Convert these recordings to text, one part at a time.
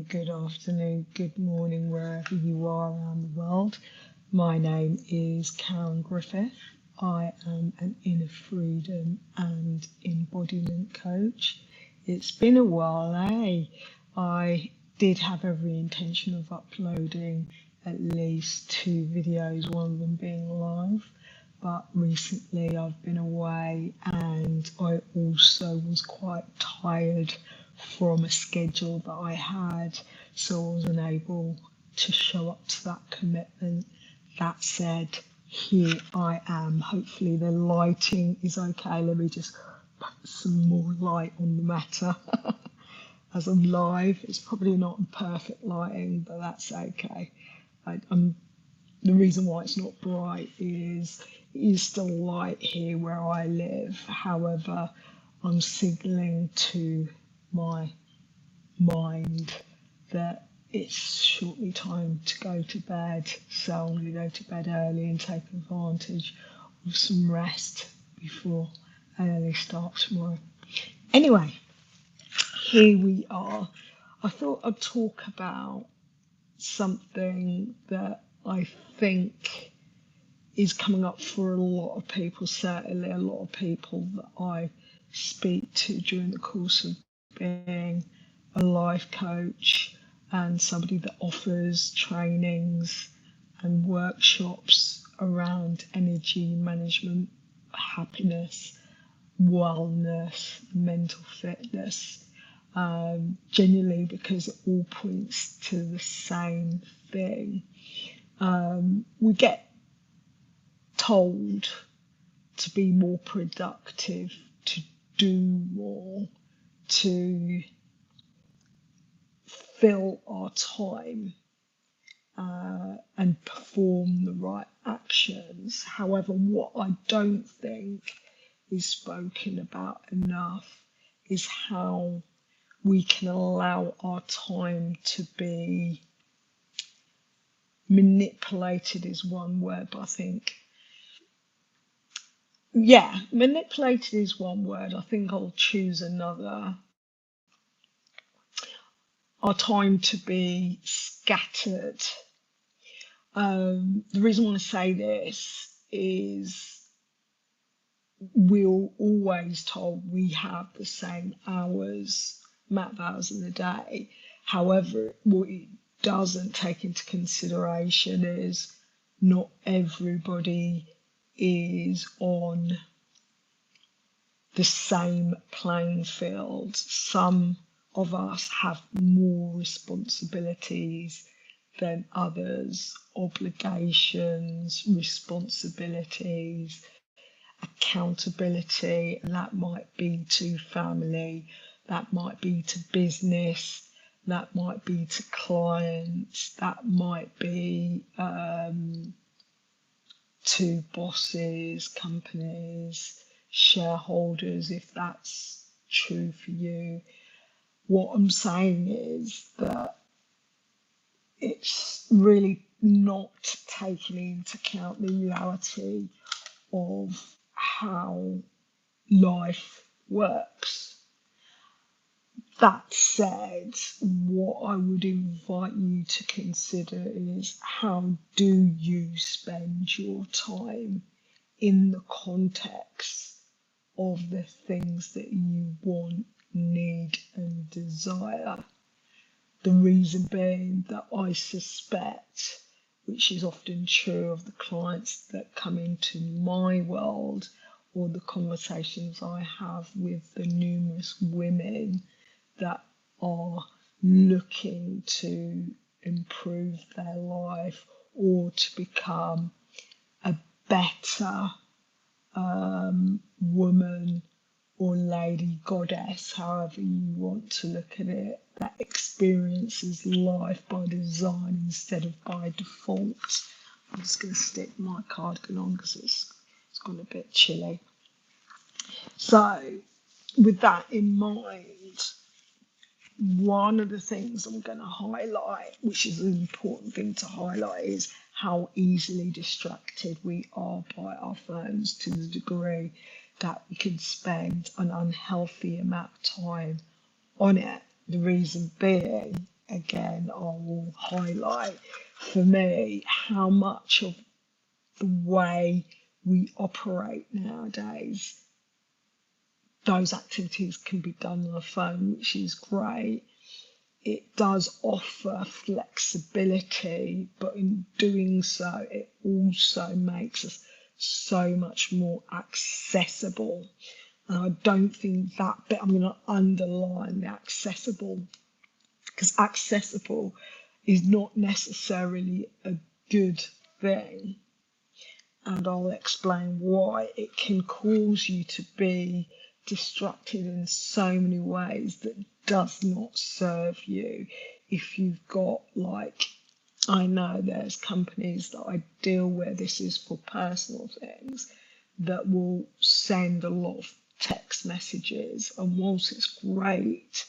good afternoon, good morning, wherever you are around the world. My name is Karen Griffith. I am an inner freedom and embodiment coach. It's been a while, eh? I did have every intention of uploading at least 2 videos, one of them being live. But recently I've been away and I also was quite tired from a schedule that I had, so I wasn't able to show up to that commitment. That said, here I am. Hopefully the lighting is okay. Let me just put some more light on the matter. As I'm live, it's probably not perfect lighting, but that's okay. The reason why it's not bright is it is still light here where I live. However, I'm signaling to my mind that it's shortly time to go to bed, so I'm going to go to bed early and take advantage of some rest before an early start tomorrow. Anyway, here we are. I thought I'd talk about something that I think is coming up for a lot of people, certainly a lot of people that I speak to during the course of being a life coach and somebody that offers trainings and workshops around energy management, happiness, wellness, mental fitness, genuinely because it all points to the same thing. We get told to be more productive, to do more, to fill our time and perform the right actions. However, what I don't think is spoken about enough is how we can allow our time to be manipulated is one word, but I think, manipulated is one word. I think I'll choose another. Our time to be scattered. The reason I want to say this is we're always told we have the same amount of hours in the day. However, what it doesn't take into consideration is not everybody is on the same playing field. Some of us have more responsibilities than others, obligations, responsibilities, accountability, and that might be to family, that might be to business, that might be to clients, that might be to bosses, companies, shareholders, if that's true for you. What I'm saying is that it's really not taking into account the reality of how life works. That said, what I would invite you to consider is how do you spend your time in the context of the things that you want, need and desire. The reason being that I suspect, which is often true of the clients that come into my world or the conversations I have with the numerous women that are looking to improve their life or to become a better woman or lady goddess, however you want to look at it, that experiences life by design instead of by default. I'm just going to stick my cardigan on because it's gone a bit chilly. So with that in mind, one of the things I'm going to highlight, which is an important thing to highlight, is how easily distracted we are by our phones to the degree that we can spend an unhealthy amount of time on it. The reason being again, I will highlight for me how much of the way we operate nowadays, those activities can be done on the phone, which is great. It does offer flexibility, but in doing so, it also makes us so much more accessible. And I don't think that bit, I'm going to underline the accessible, because accessible is not necessarily a good thing. And I'll explain why. It can cause you to be distracted in so many ways that does not serve you. If you've got, like, I know there's companies that I deal with, this is for personal things, that will send a lot of text messages, and whilst it's great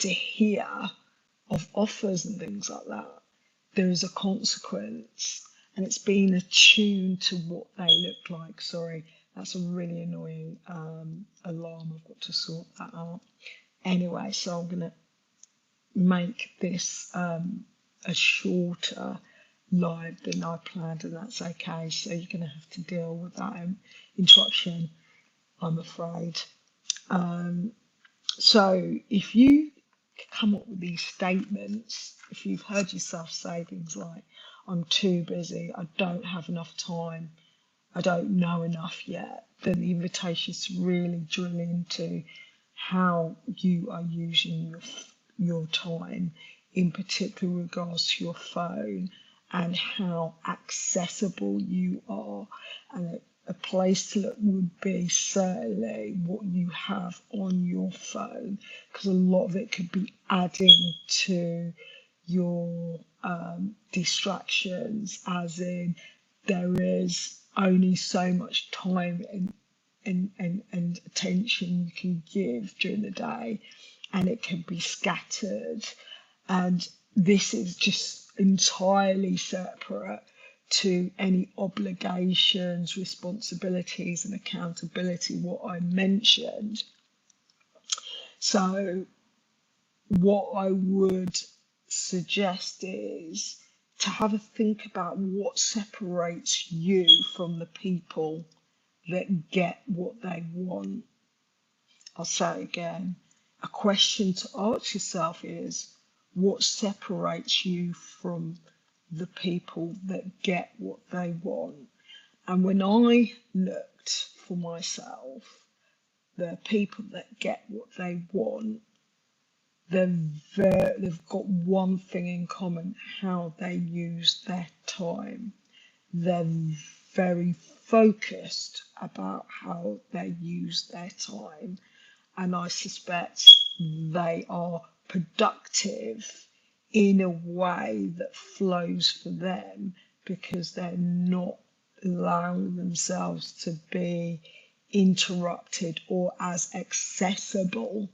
to hear of offers and things like that, there is a consequence, and it's being attuned to what they look like. Sorry, that's a really annoying alarm. I've got to sort that out. Anyway, so I'm going to make this a shorter live than I planned, and that's okay. So you're going to have to deal with that interruption, I'm afraid. So if you come up with these statements, if you've heard yourself say things like, I'm too busy, I don't have enough time, I don't know enough yet, then the invitation is to really drill into how you are using your time, in particular regards to your phone, and how accessible you are. And a place to look would be certainly what you have on your phone, because a lot of it could be adding to your distractions, as in there is only so much time and attention you can give during the day, and it can be scattered. And this is just entirely separate to any obligations, responsibilities, and accountability, what I mentioned. So what I would suggest is to have a think about what separates you from the people that get what they want. I'll say it again. A question to ask yourself is, what separates you from the people that get what they want? And when I looked for myself, the people that get what they want, they've got one thing in common: how they use their time. They're very focused about how they use their time, and I suspect they are productive in a way that flows for them, because they're not allowing themselves to be interrupted or as accessible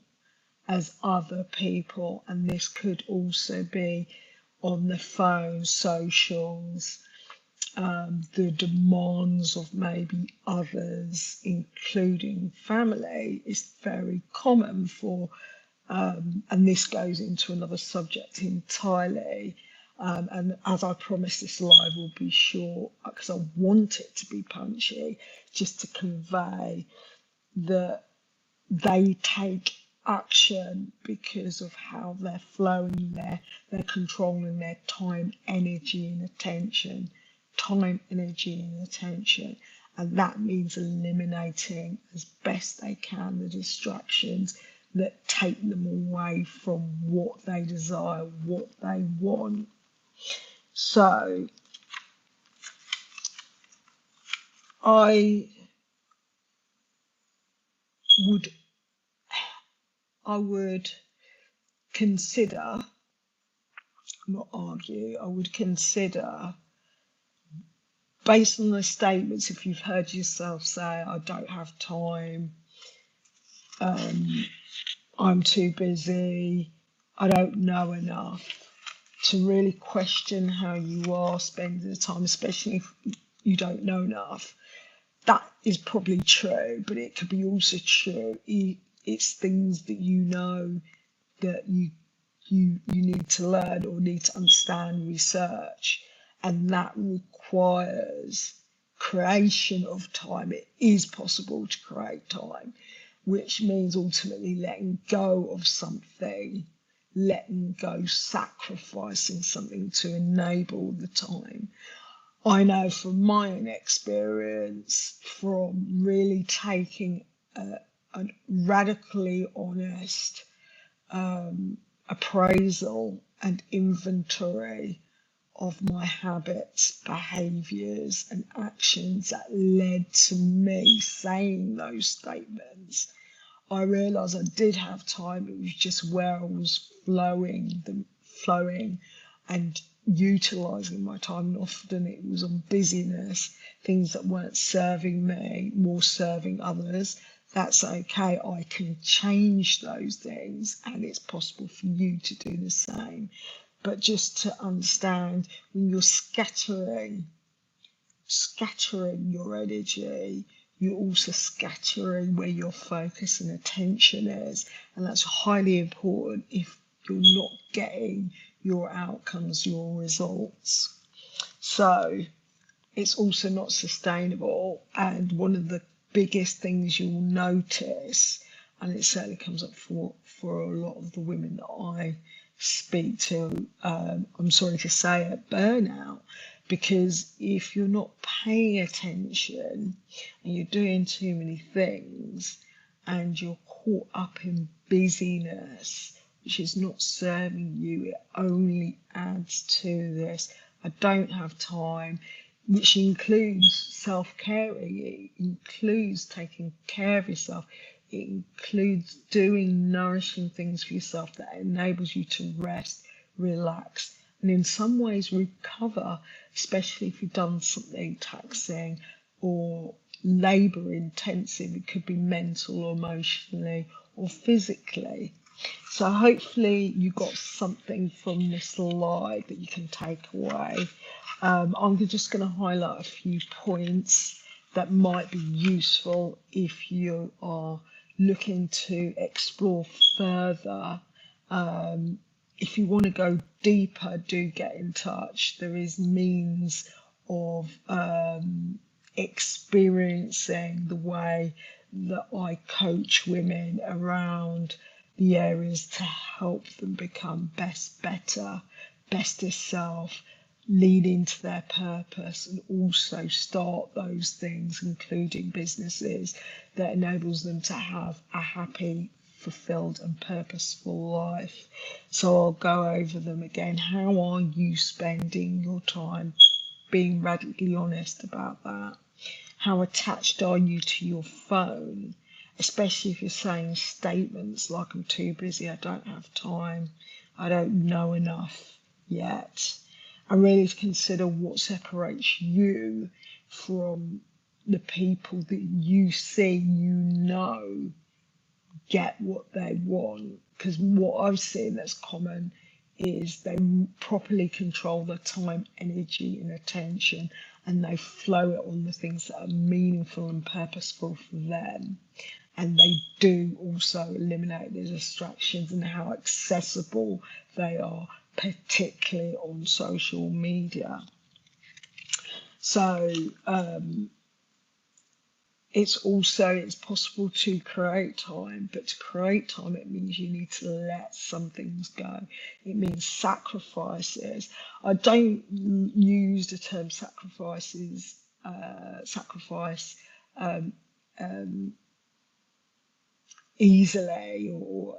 as other people. And this could also be on the phone, socials, the demands of maybe others, including family, is very common for, and this goes into another subject entirely. And as I promised, this live will be short because I want it to be punchy, just to convey that they take action because of how they're flowing there. They're controlling their time, energy, and attention. Time, energy, and attention. And that means eliminating as best they can the distractions that take them away from what they desire, what they want. So I would consider, not argue, I would consider, based on the statements, if you've heard yourself say, I don't have time, I'm too busy, I don't know enough, to really question how you are spending the time, especially if you don't know enough. That is probably true, but it could be also true. It's things that you know that you you need to learn or need to understand, research, and that requires creation of time. It is possible to create time, which means ultimately letting go of something, letting go, sacrificing something to enable the time. I know from my own experience, from really taking a radically honest appraisal and inventory of my habits, behaviours, and actions that led to me saying those statements, I realised I did have time. It was just where I was flowing and utilising my time. And often it was on busyness, things that weren't serving me, more serving others. That's okay. I can change those things, and it's possible for you to do the same. But just to understand, when you're scattering your energy, you're also scattering where your focus and attention is. And that's highly important if you're not getting your outcomes, your results. So it's also not sustainable. And one of the biggest things you'll notice, and it certainly comes up for a lot of the women that I speak to, I'm sorry to say it, burnout. Because if you're not paying attention and you're doing too many things and you're caught up in busyness, which is not serving you, it only adds to this. I don't have time, which includes self-caring, it includes taking care of yourself, it includes doing nourishing things for yourself that enables you to rest, relax, and in some ways recover, especially if you've done something taxing or labour intensive. It could be mental or emotionally or physically. So hopefully you got something from this live that you can take away. I'm just going to highlight a few points that might be useful if you are looking to explore further. If you want to go deeper, do get in touch. There is means of experiencing the way that I coach women around the areas to help them become better, bestest self, lead into their purpose, and also start those things, including businesses that enables them to have a happy, fulfilled and purposeful life. So I'll go over them again. How are you spending your time? Being radically honest about that. How attached are you to your phone? Especially if you're saying statements like, I'm too busy, I don't have time, I don't know enough yet. And really to consider what separates you from the people that you see, get what they want. Because what I've seen that's common is they properly control their time, energy and attention, and they flow it on the things that are meaningful and purposeful for them. And they do also eliminate the distractions and how accessible they are, particularly on social media. So it's possible to create time, but to create time, it means you need to let some things go. It means sacrifices. I don't use the term sacrifice easily, or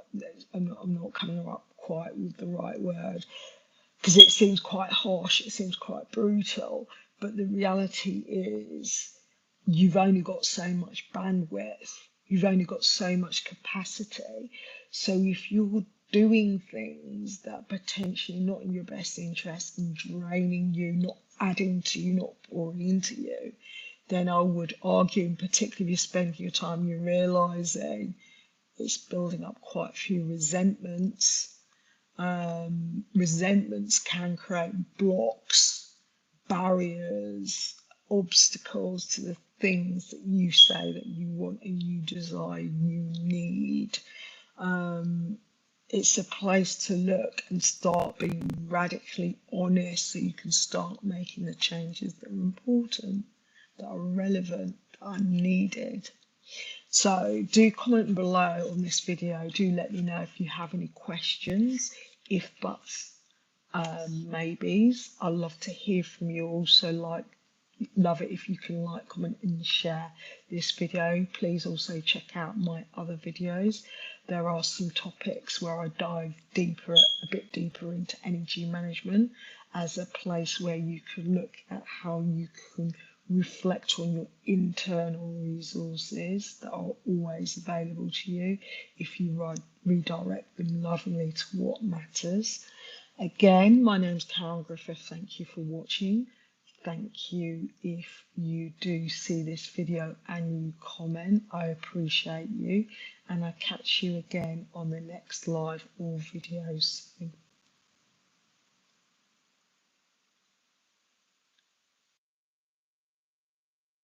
I'm not coming up quite with the right word, because it seems quite harsh, it seems quite brutal, but the reality is you've only got so much bandwidth, you've only got so much capacity. So if you're doing things that are potentially not in your best interest and draining you, not adding to you, not pouring into you, then I would argue, and particularly if you're spending your time, you're realising it's building up quite a few resentments. Resentments can create blocks, barriers, obstacles to the things that you say that you want and you desire, you need. It's a place to look and start being radically honest so you can start making the changes that are important, that are relevant, that are needed. So do comment below on this video. Do let me know if you have any questions, if buts, maybes. I love to hear from you. Also, love it if you can like, comment and share this video. Please also check out my other videos. There are some topics where I dive deeper, a bit deeper into energy management as a place where you can look at how you can reflect on your internal resources that are always available to you if you redirect them lovingly to what matters. Again, my name's Karen Griffith. Thank you for watching. Thank you if you do see this video and you comment. I appreciate you, and I'll catch you again on the next live or videos.